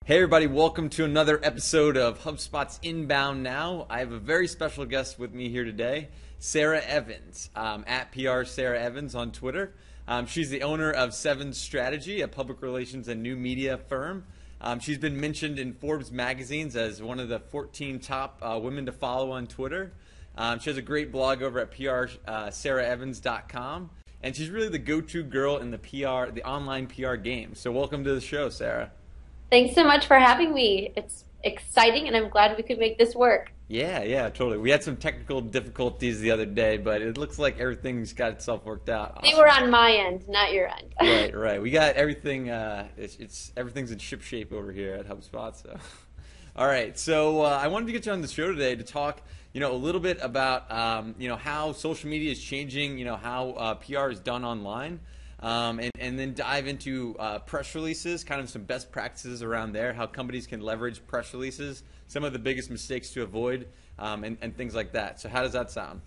Hey everybody, welcome to another episode of HubSpot's Inbound Now. I have a very special guest with me here today, Sarah Evans, at PR Sarah Evans on Twitter. She's the owner of Seven Strategy, a public relations and new media firm. She's been mentioned in Forbes magazines as one of the 14 top women to follow on Twitter. She has a great blog over at PRSarahEvans.com, and she's really the go-to girl in the online PR game. So welcome to the show, Sarah. Thanks so much for having me. It's exciting, and I'm glad we could make this work. Yeah, totally. We had some technical difficulties the other day, but it looks like everything's got itself worked out. Awesome. They were on my end, not your end. Right. We got everything. Everything's in ship shape over here at HubSpot. So, all right. So I wanted to get you on the show today to talk, a little bit about, how social media is changing, how PR is done online. And then dive into press releases, kind of some best practices around there, how companies can leverage press releases, some of the biggest mistakes to avoid, and things like that. So how does that sound?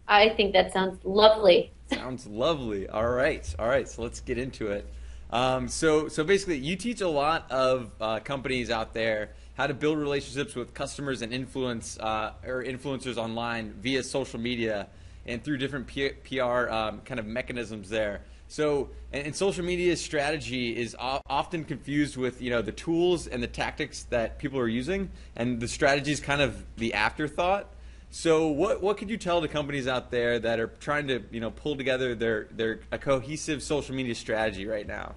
I think that sounds lovely. Sounds lovely. All right. So let's get into it. So basically, you teach a lot of companies out there how to build relationships with customers and influencers online via social media and through different PR kind of mechanisms there. So, and social media strategy is often confused with, the tools and the tactics that people are using, and the strategy is kind of the afterthought. So, what could you tell the companies out there that are trying to, pull together a cohesive social media strategy right now?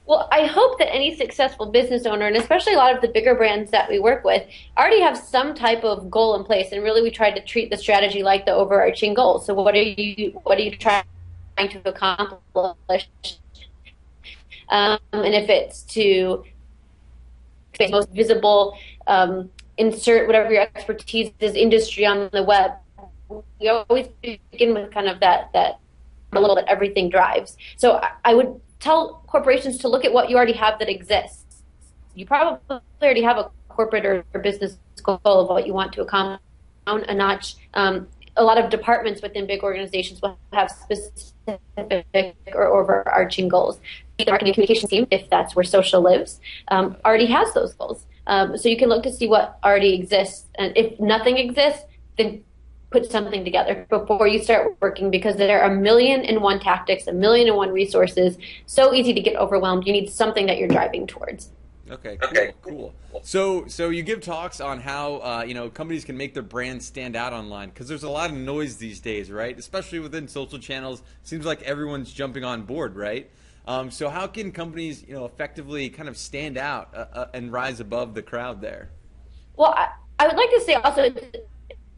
Well, I hope that any successful business owner, and especially a lot of the bigger brands that we work with, already have some type of goal in place. And really, we try to treat the strategy like the overarching goal. So, what are you trying to accomplish, and if it's to make the most visible, insert whatever your expertise is, industry on the web. We always begin with kind of that little that everything drives. So I would tell corporations to look at what you already have that exists. You probably already have a corporate or business goal of what you want to accomplish down a notch. A lot of departments within big organizations will have specific or overarching goals. The marketing communications team, if that's where social lives, already has those goals. So you can look to see what already exists. And if nothing exists, then put something together before you start working, because there are 1,000,001 tactics, 1,000,001 resources. So easy to get overwhelmed. You need something that you're driving towards. Okay, cool. So you give talks on how companies can make their brand stand out online, because there's a lot of noise these days, right? Especially within social channels. Seems like everyone's jumping on board, right? So how can companies effectively kind of stand out and rise above the crowd there? Well, I would like to say also,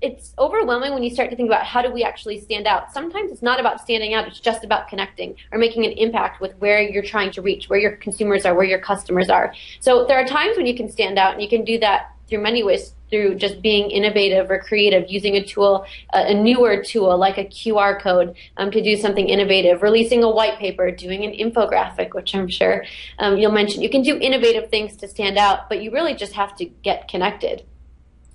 it's overwhelming when you start to think about how do we actually stand out. Sometimes it's not about standing out, it's just about connecting or making an impact with where you're trying to reach, where your consumers are, where your customers are. So there are times when you can stand out, and you can do that through many ways, through just being innovative or creative, using a tool, a newer tool like a QR code to do something innovative, releasing a white paper, doing an infographic, which I'm sure you'll mention. You can do innovative things to stand out, but you really just have to get connected.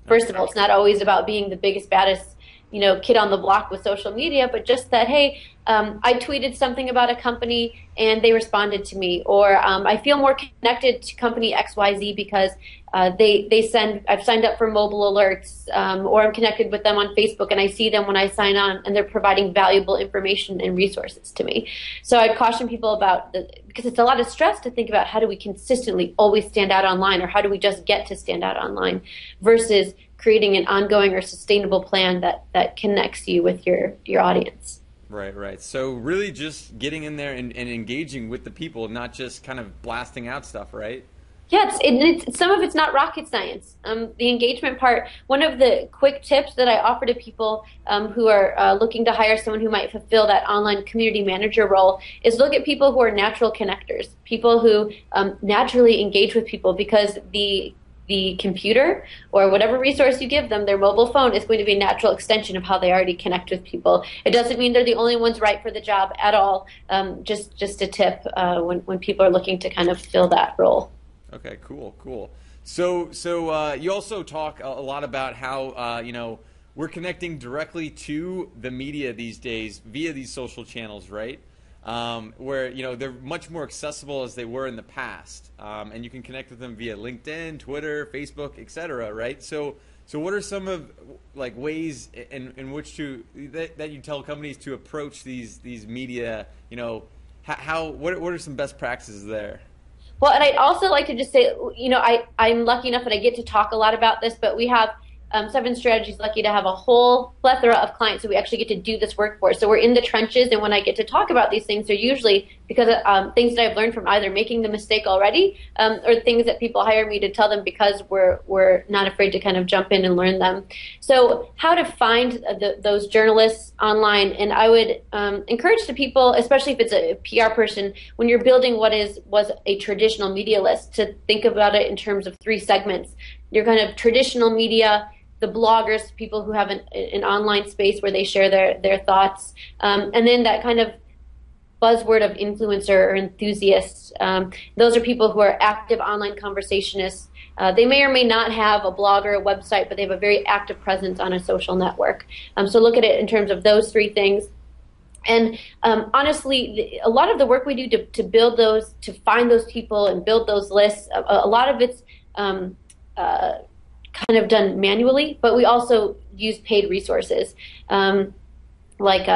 First of all, it's not always about being the biggest, baddest, kid on the block with social media, but just that, hey, I tweeted something about a company and they responded to me, or I feel more connected to company XYZ because I've signed up for mobile alerts, or I'm connected with them on Facebook and I see them when I sign on and they're providing valuable information and resources to me. So I'd caution people because it's a lot of stress to think about how do we consistently always stand out online, or how do we just get to stand out online, versus creating an ongoing or sustainable plan that connects you with your audience. Right. So really just getting in there and engaging with the people, not just kind of blasting out stuff, right? Yeah, some of it's not rocket science. The engagement part, one of the quick tips that I offer to people who are looking to hire someone who might fulfill that online community manager role is look at people who are natural connectors, people who naturally engage with people, because the computer or whatever resource you give them, their mobile phone, is going to be a natural extension of how they already connect with people. It doesn't mean they're the only ones right for the job at all. Just a tip when people are looking to kind of fill that role. Okay, cool. So you also talk a lot about how we're connecting directly to the media these days via these social channels, right? where they're much more accessible as they were in the past, and you can connect with them via LinkedIn, Twitter, Facebook, etc. Right? So what are some of ways in which that you tell companies to approach these media? What are some best practices there? Well, and I'd also like to just say, I'm lucky enough that I get to talk a lot about this, but we have Seven Strategies lucky to have a whole plethora of clients who we actually get to do this work for. So we're in the trenches, and when I get to talk about these things, they're usually because of things that I've learned from either making the mistake already or things that people hire me to tell them because we're not afraid to kind of jump in and learn them. So how to find those journalists online, and I would encourage the people, especially if it's a PR person, when you're building what was a traditional media list, to think about it in terms of 3 segments. Your kind of traditional media, the bloggers, people who have an online space where they share their thoughts, and then that kind of buzzword of influencer or enthusiasts. Those are people who are active online conversationists. They may or may not have a blog or a website, but they have a very active presence on a social network. So look at it in terms of those 3 things. And honestly, a lot of the work we do to build those, to find those people and build those lists, a lot of it's kind of done manually, but we also use paid resources, like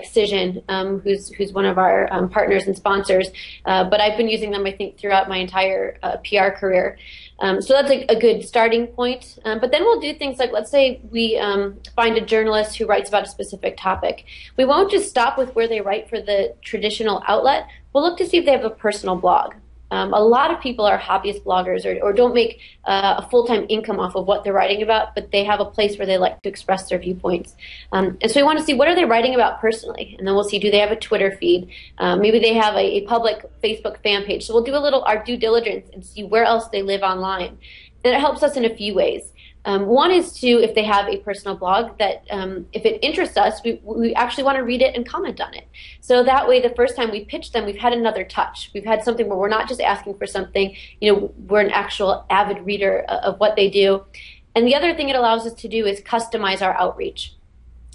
Cision, who's one of our partners and sponsors. But I've been using them, I think, throughout my entire PR career. So that's a good starting point. But then we'll do things like, let's say we find a journalist who writes about a specific topic. We won't just stop with where they write for the traditional outlet. We'll look to see if they have a personal blog. A lot of people are hobbyist bloggers or don't make a full-time income off of what they're writing about, but they have a place where they like to express their viewpoints. And so we want to see what are they writing about personally, and then we'll see, do they have a Twitter feed? Maybe they have a public Facebook fan page. So we'll do our due diligence and see where else they live online. And it helps us in a few ways. One is if they have a personal blog that if it interests us, we actually want to read it and comment on it. So that way, the first time we pitch them, we've had another touch. We've had something where we're not just asking for something, we're an actual avid reader of what they do. And the other thing it allows us to do is customize our outreach.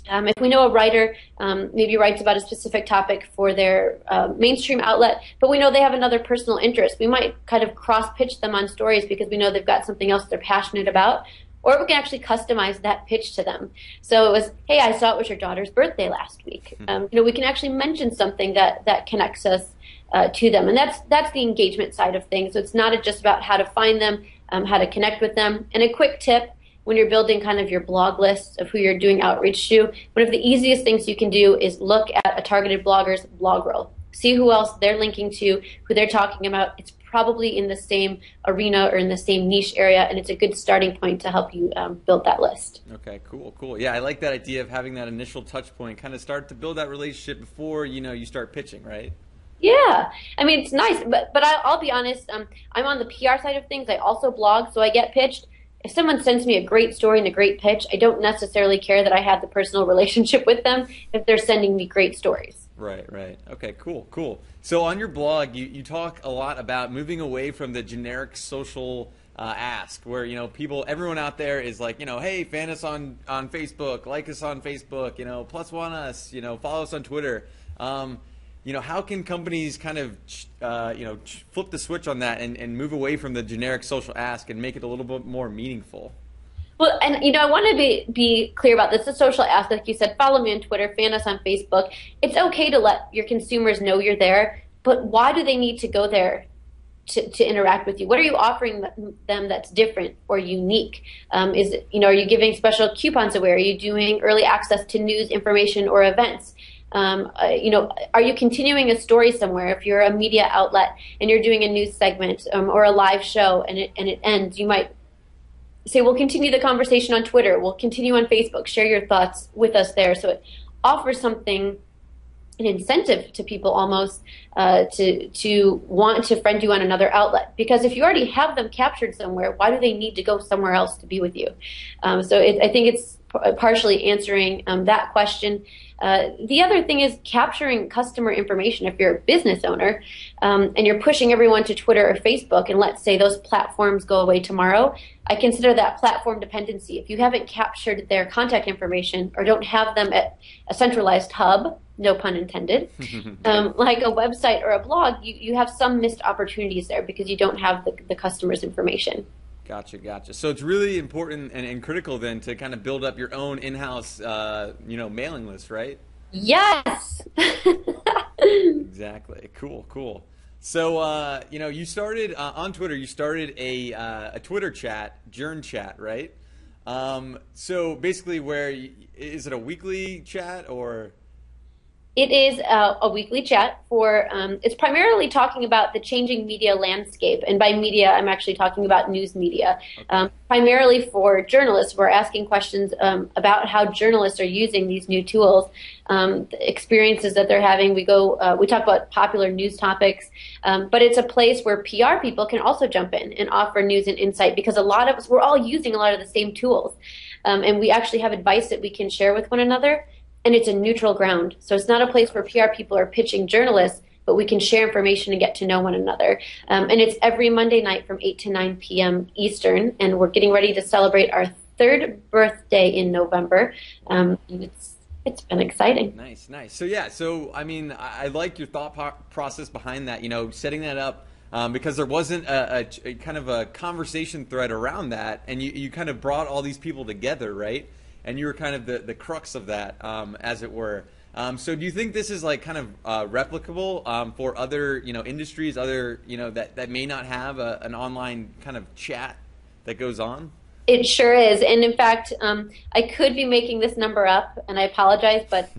If we know a writer maybe writes about a specific topic for their mainstream outlet, but we know they have another personal interest, we might kind of cross-pitch them on stories because we know they've got something else they're passionate about. Or we can actually customize that pitch to them. So it was, hey, I saw it was your daughter's birthday last week. We can actually mention something that connects us to them. And that's the engagement side of things. So it's not just about how to find them, how to connect with them. And a quick tip, when you're building kind of your blog list of who you're doing outreach to, one of the easiest things you can do is look at a targeted blogger's blog roll. See who else they're linking to, who they're talking about. It's probably in the same arena or in the same niche area, and it's a good starting point to help you build that list. Okay, cool. Yeah, I like that idea of having that initial touch point, kind of start to build that relationship before you start pitching, right? Yeah, I mean, it's nice, but I'll be honest, I'm on the PR side of things. I also blog, so I get pitched. If someone sends me a great story and a great pitch, I don't necessarily care that I had the personal relationship with them if they're sending me great stories. Right. Okay, cool. So on your blog, you talk a lot about moving away from the generic social ask, where everyone out there is like, hey, fan us on Facebook, like us on Facebook, +1 us, follow us on Twitter. How can companies kind of flip the switch on that and move away from the generic social ask and make it a little bit more meaningful? Well, and I want to be clear about this. The social ask, like you said, follow me on Twitter, fan us on Facebook. It's okay to let your consumers know you're there, but why do they need to go there to interact with you? What are you offering them that's different or unique? Are you giving special coupons away? Are you doing early access to news, information, or events? Are you continuing a story somewhere? If you're a media outlet and you're doing a news segment or a live show and it ends, you might say, we'll continue the conversation on Twitter. We'll continue on Facebook. Share your thoughts with us there. So it offers something, an incentive to people almost to want to friend you on another outlet. Because if you already have them captured somewhere, why do they need to go somewhere else to be with you? I think it's partially answering that question. The other thing is capturing customer information. If you're a business owner and you're pushing everyone to Twitter or Facebook, and let's say those platforms go away tomorrow, I consider that platform dependency. If you haven't captured their contact information or don't have them at a centralized hub, no pun intended, like a website or a blog, you have some missed opportunities there because you don't have the customer's information. Gotcha. So it's really important and critical then to kind of build up your own in-house, mailing list, right? Yes. Exactly. Cool. So, you started on Twitter. You started a Twitter chat, Journ Chat, right? So basically, is it a weekly chat or? It is a weekly chat for, it's primarily talking about the changing media landscape. And by media, I'm actually talking about news media. Okay. Primarily for journalists, we're asking questions about how journalists are using these new tools, the experiences that they're having. We talk about popular news topics, but it's a place where PR people can also jump in and offer news and insight, because a lot of us, we're all using a lot of the same tools. And we actually have advice that we can share with one another. And it's a neutral ground. So it's not a place where PR people are pitching journalists, but we can share information and get to know one another. And it's every Monday night from 8 to 9 p.m. Eastern. And we're getting ready to celebrate our 3rd birthday in November. It's been exciting. Nice. So I like your thought process behind that, setting that up. Because there wasn't a kind of a conversation thread around that. And you kind of brought all these people together, right? And you were kind of the crux of that, as it were. So do you think this is like kind of replicable for other industries, that may not have an online kind of chat that goes on? It sure is. And in fact, I could be making this number up, and I apologize, but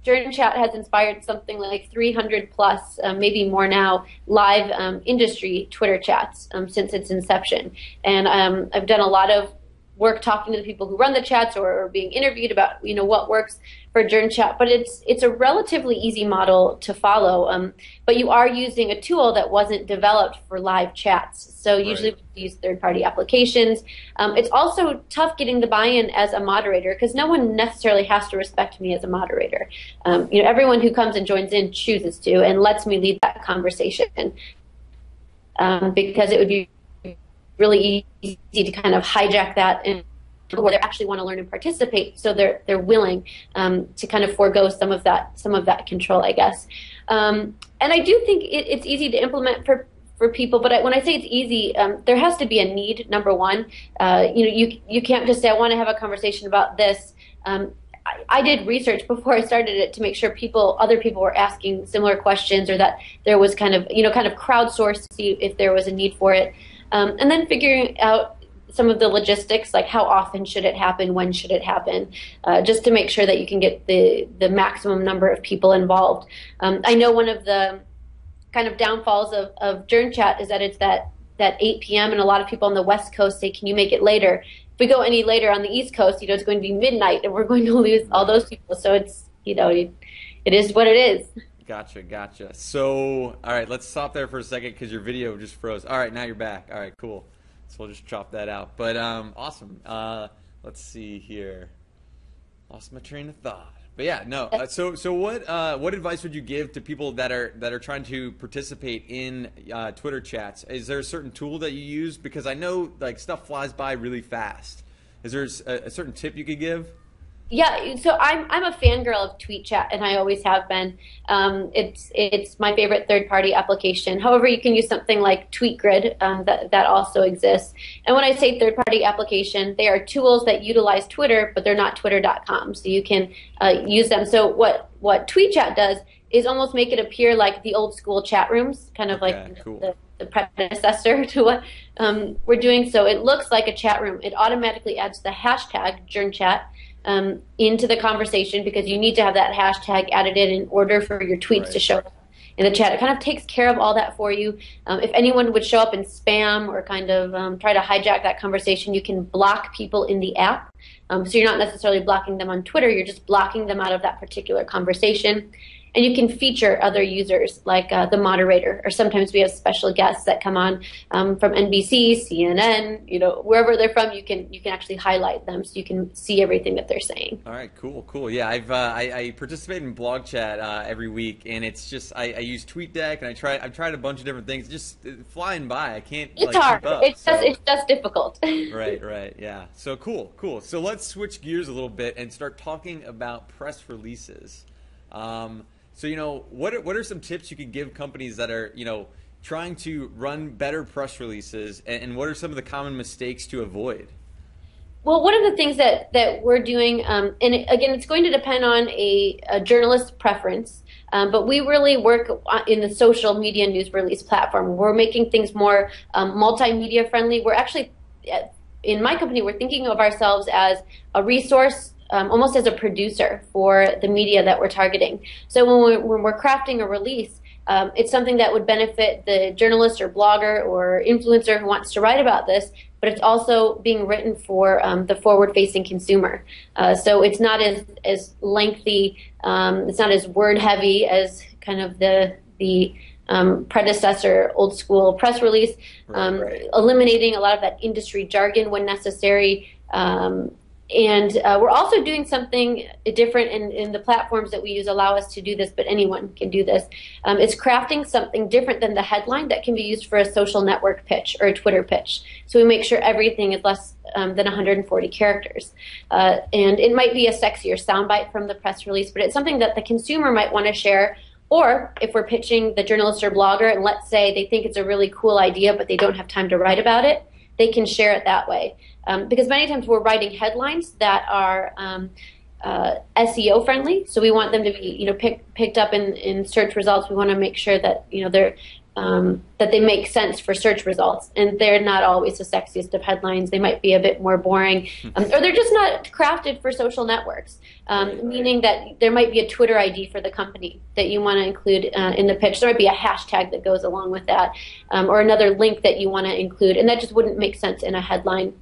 Journ Chat has inspired something like 300 plus, maybe more now, live industry Twitter chats since its inception. And I've done a lot of work talking to the people who run the chats or being interviewed about what works for Journ Chat, but it's a relatively easy model to follow. But you are using a tool that wasn't developed for live chats, so usually right. We use third-party applications. It's also tough getting the buy-in as a moderator because no one necessarily has to respect me as a moderator. Everyone who comes and joins in chooses to and lets me lead that conversation because it would be really easy to kind of hijack that and where they actually want to learn and participate, so they're willing to kind of forego some of that control, I guess. And I do think it's easy to implement for people, but when I say it's easy, there has to be a need. Number one, you can't just say I want to have a conversation about this. I did research before I started it to make sure other people were asking similar questions, or that there was kind of crowdsourced to see if there was a need for it. And then figuring out some of the logistics, like how often should it happen, when should it happen, just to make sure that you can get the maximum number of people involved. I know one of the kind of downfalls of Journ Chat is that it's that 8 p.m. and a lot of people on the West Coast say, can you make it later? If we go any later on the East Coast, it's going to be midnight and we're going to lose all those people. So it's, it is what it is. Gotcha. So, all right, let's stop there for a second because your video just froze. All right, now you're back. All right, cool. So we'll just chop that out. But awesome. Let's see here. Lost my train of thought. But yeah, no. So what advice would you give to people that are trying to participate in Twitter chats? Is there a certain tool that you use? Because I know stuff flies by really fast. Is there a certain tip you could give? Yeah, so I'm a fangirl of TweetChat, and I always have been. It's my favorite third-party application. However, you can use something like TweetGrid that also exists. And when I say third-party application, they are tools that utilize Twitter, but they're not Twitter.com, so you can use them. So what TweetChat does is almost make it appear like the old school chat rooms, kind of cool. the predecessor to what we're doing. So it looks like a chat room. It automatically adds the hashtag JournChat into the conversation because you need to have that hashtag added in order for your tweets to show up in the chat. It kind of takes care of all that for you. If anyone would show up in spam or kind of try to hijack that conversation, you can block people in the app. So you're not necessarily blocking them on Twitter, you're just blocking them out of that particular conversation. and you can feature other users like the moderator, or sometimes we have special guests that come on from NBC, CNN, wherever they're from. You can actually highlight them so you can see everything that they're saying. All right, cool. Yeah, I participate in blog chat every week, and it's just I use TweetDeck, and I've tried a bunch of different things, just flying by. I can't. It's hard. Keep up, it's just difficult. Right. Yeah. So cool. So let's switch gears a little bit and start talking about press releases. So what are some tips you could give companies that are trying to run better press releases, and what are some of the common mistakes to avoid? Well, one of the things that we're doing, and again, it's going to depend on a journalist's preference, but we really work in the social media news release platform. We're making things more multimedia friendly. We're actually, in my company, we're thinking of ourselves as a resource, almost as a producer for the media that we're targeting. So when we're crafting a release, it's something that would benefit the journalist or blogger or influencer who wants to write about this, but it's also being written for the forward-facing consumer. So it's not as lengthy, it's not as word-heavy as kind of the predecessor old school press release, right. Eliminating a lot of that industry jargon when necessary. And we're also doing something different, in the platforms that we use allow us to do this, but anyone can do this. It's crafting something different than the headline that can be used for a social network pitch or a Twitter pitch. So we make sure everything is less than 140 characters. And it might be a sexier soundbite from the press release, but it's something that the consumer might want to share. Or if we're pitching the journalist or blogger, and let's say they think it's a really cool idea, but they don't have time to write about it, they can share it that way. Because many times we're writing headlines that are SEO friendly, so we want them to be picked up in search results. We want to make sure that they're that they make sense for search results, and they're not always the sexiest of headlines. They might be a bit more boring, or they're just not crafted for social networks. Meaning that there might be a Twitter ID for the company that you want to include in the pitch. There might be a hashtag that goes along with that, or another link that you want to include, and that just wouldn't make sense in a headline.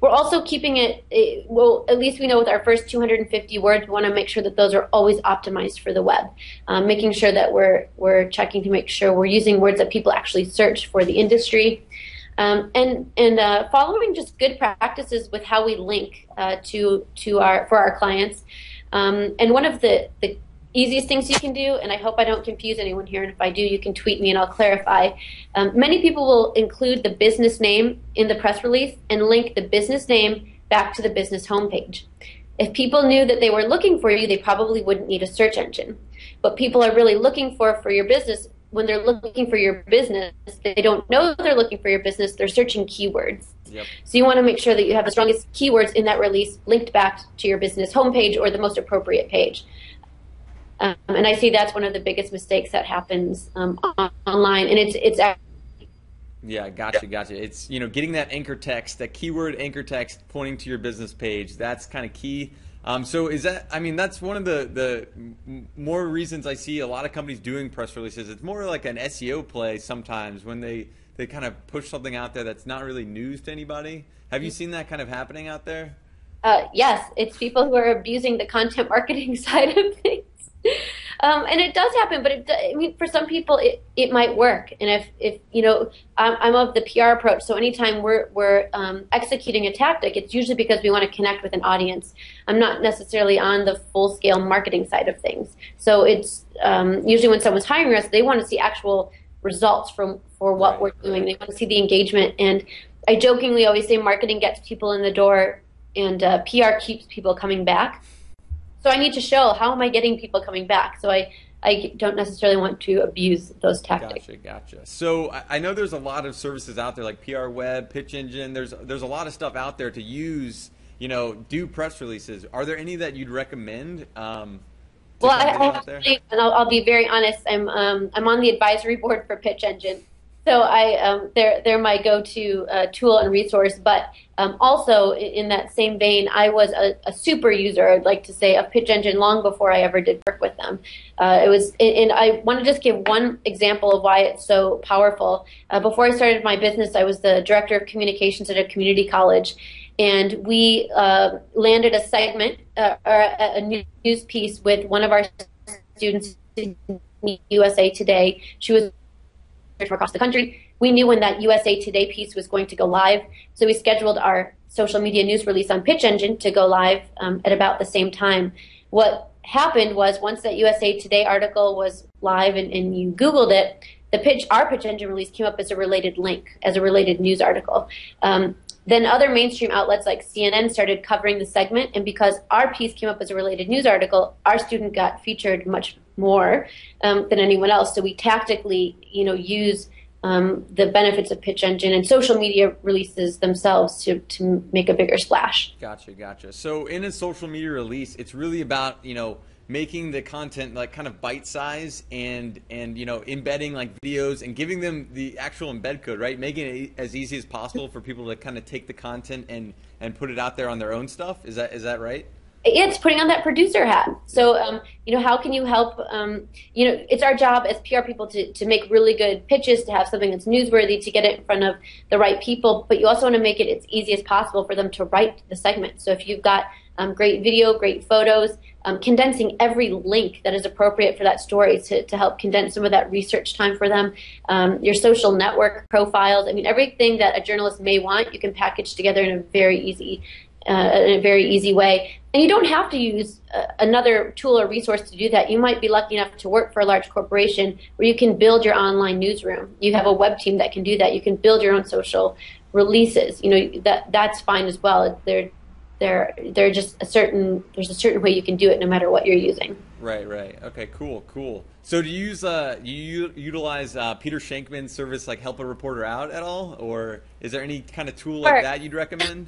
We're also keeping it, well, at least we know with our first 250 words, we want to make sure that those are always optimized for the web, making sure that we're checking to make sure we're using words that people actually search for the industry, and following just good practices with how we link for our clients. And one of the easiest things you can do, and I hope I don't confuse anyone here, and if I do, you can tweet me and I'll clarify. Many people will include the business name in the press release and link the business name back to the business homepage. If people knew that they were looking for you, they probably wouldn't need a search engine. But people are really looking for your business. When they're looking for your business, they don't know they're looking for your business. They're searching keywords. Yep. So you want to make sure that you have the strongest keywords in that release linked back to your business homepage or the most appropriate page. And I see that's one of the biggest mistakes that happens online, and it's yeah, gotcha. It's getting that anchor text, that keyword anchor text pointing to your business page. That's kind of key. So is that? I mean, that's one of the more reasons I see a lot of companies doing press releases. It's more like an SEO play sometimes when they kind of push something out there that's not really news to anybody. Have you seen that kind of happening out there? Yes, it's people who are abusing the content marketing side of things. And it does happen, but for some people it might work. And if I'm of the PR approach, so anytime we're executing a tactic, it's usually because we want to connect with an audience. I'm not necessarily on the full scale marketing side of things. So it's usually when someone's hiring us, they want to see actual results for what we're doing. They want to see the engagement. And I jokingly always say marketing gets people in the door, and PR keeps people coming back. So I need to show how am I getting people coming back. So I don't necessarily want to abuse those tactics. Gotcha. So I know there's a lot of services out there like PR Web, Pitch Engine. There's a lot of stuff out there to use, do press releases. Are there any that you'd recommend? Well, I'll be very honest. I'm on the advisory board for Pitch Engine. So they're my go-to tool and resource. But also in that same vein, I was a super user, I'd like to say, of Pitch Engine long before I ever did work with them. And I want to just give one example of why it's so powerful. Before I started my business, I was the director of communications at a community college, and we landed a segment or a news piece with one of our students in USA Today. She was from across the country. We knew when that USA Today piece was going to go live, so we scheduled our social media news release on Pitch Engine to go live at about the same time. What happened was once that USA Today article was live and you Googled it, our Pitch Engine release came up as a related link, as a related news article. Then other mainstream outlets like CNN started covering the segment, and because our piece came up as a related news article, our student got featured much more than anyone else. So we tactically, use the benefits of Pitch Engine and social media releases themselves to make a bigger splash. Gotcha. So in a social media release, it's really about, making the content like kind of bite size and embedding like videos and giving them the actual embed code, right? Making it as easy as possible for people to kind of take the content and put it out there on their own stuff. Is that right? Yeah, it's putting on that producer hat. So, how can you help? It's our job as PR people to make really good pitches, to have something that's newsworthy, to get it in front of the right people. But you also want to make it as easy as possible for them to write the segment. So if you've got great video, great photos, condensing every link that is appropriate for that story to help condense some of that research time for them, your social network profiles. I mean, everything that a journalist may want, you can package together in a very easy way. And you don't have to use another tool or resource to do that. You might be lucky enough to work for a large corporation where you can build your online newsroom. You have a web team that can do that. You can build your own social releases. That's fine as well. There's a certain way you can do it no matter what you're using. Right. Okay, cool. So do you utilize Peter Shankman's service like Help a Reporter Out at all? Or is there any kind of tool like that you'd recommend?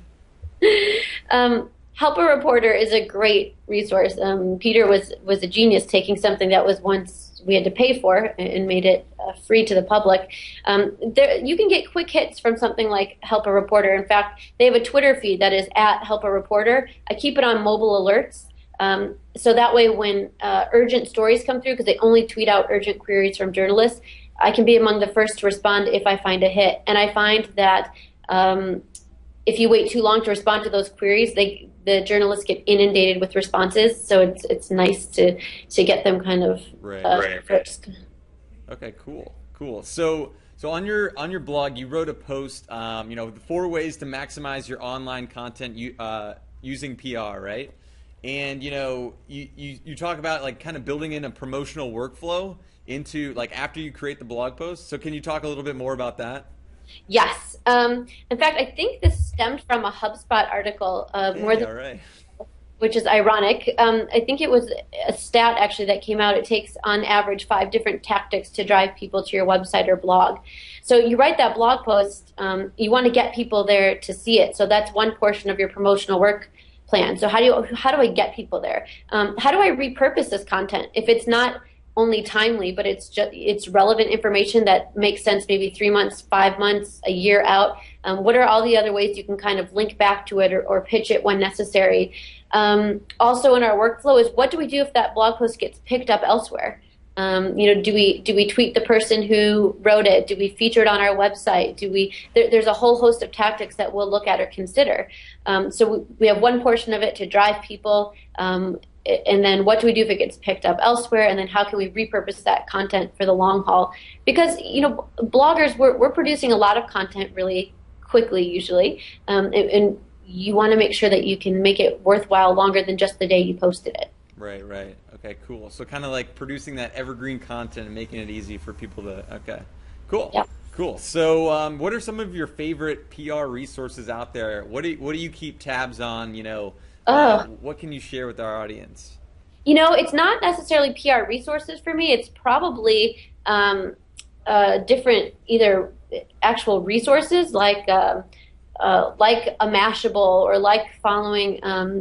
Help a Reporter is a great resource. Peter was a genius, taking something that was once we had to pay for and made it free to the public. You can get quick hits from something like Help a Reporter. In fact, they have a Twitter feed that is at Help a Reporter. I keep it on mobile alerts. So that way when urgent stories come through, because they only tweet out urgent queries from journalists, I can be among the first to respond if I find a hit. And I find that if you wait too long to respond to those queries, the journalists get inundated with responses. So it's nice to get them kind of first. Okay, cool. So on your blog, you wrote a post, the 4 ways to maximize your online content using PR, right? And you talk about like kind of building in a promotional workflow into like after you create the blog post. So can you talk a little bit more about that? Yes. In fact, I think this stemmed from a HubSpot article, which is ironic. I think it was a stat actually that came out. It takes on average 5 different tactics to drive people to your website or blog. So you write that blog post, you want to get people there to see it. So that's one portion of your promotional work plan. So how do I get people there? How do I repurpose this content if it's not only timely, but it's relevant information that makes sense maybe 3 months, 5 months, a year out? What are all the other ways you can kind of link back to it or pitch it when necessary? Also in our workflow is what do we do if that blog post gets picked up elsewhere? Do we tweet the person who wrote it? Do we feature it on our website? There's a whole host of tactics that we'll look at or consider. So we have one portion of it to drive people, and then what do we do if it gets picked up elsewhere? And then how can we repurpose that content for the long haul? Because, bloggers, we're producing a lot of content really quickly usually. And you want to make sure that you can make it worthwhile longer than just the day you posted it. Right. Okay, cool. So kind of like producing that evergreen content and making it easy for people to, okay. Cool. Yeah. Cool. So what are some of your favorite PR resources out there? What do you keep tabs on, what can you share with our audience? It's not necessarily PR resources for me. It's probably different either actual resources like a Mashable or like following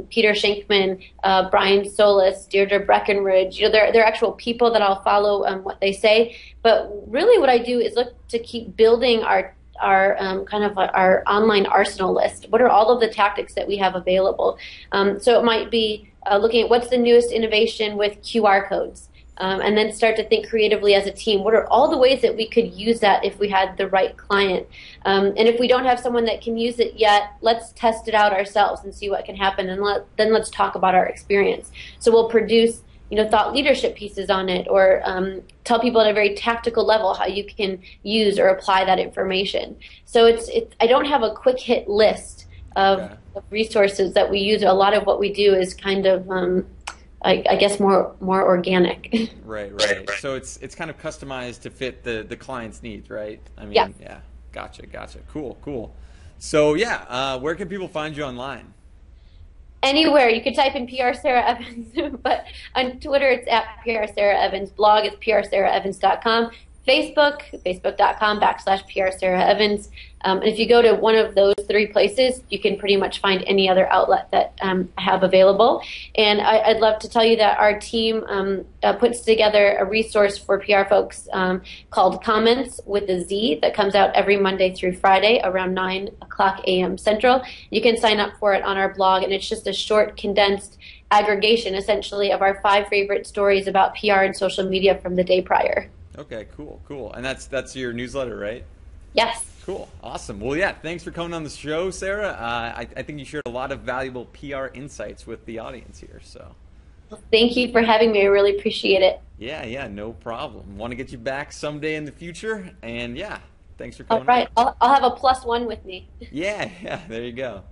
Peter Shankman, Brian Solis, Deirdre Breckenridge. They're actual people that I'll follow what they say. But really what I do is look to keep building our kind of our online arsenal list. What are all of the tactics that we have available? So it might be looking at what's the newest innovation with QR codes, and then start to think creatively as a team. What are all the ways that we could use that if we had the right client? And if we don't have someone that can use it yet, let's test it out ourselves and see what can happen, and then let's talk about our experience. So we'll produce thought leadership pieces on it, or tell people at a very tactical level how you can use or apply that information. So I don't have a quick hit list of resources that we use. A lot of what we do is kind of I guess more organic. Right. So it's kind of customized to fit the client's needs, right? I mean, yeah. Gotcha. Cool. So yeah, where can people find you online? Anywhere. You could type in PR Sarah Evans, but on Twitter it's at PR Sarah Evans. Blog is prsarahevans.com. Facebook.com/PR Sarah Evans. And if you go to one of those three places, you can pretty much find any other outlet that I have available. And I'd love to tell you that our team puts together a resource for PR folks called Comments with a Z that comes out every Monday through Friday around 9 o'clock a.m. Central. You can sign up for it on our blog, and it's just a short, condensed aggregation, essentially, of our 5 favorite stories about PR and social media from the day prior. Okay, cool. And that's your newsletter, right? Yes. Cool. Awesome. Well, yeah, thanks for coming on the show, Sarah. I think you shared a lot of valuable PR insights with the audience here. So. Well, thank you for having me. I really appreciate it. Yeah, no problem. Want to get you back someday in the future. And yeah, thanks for coming on. All right. I'll have a +1 with me. Yeah, there you go.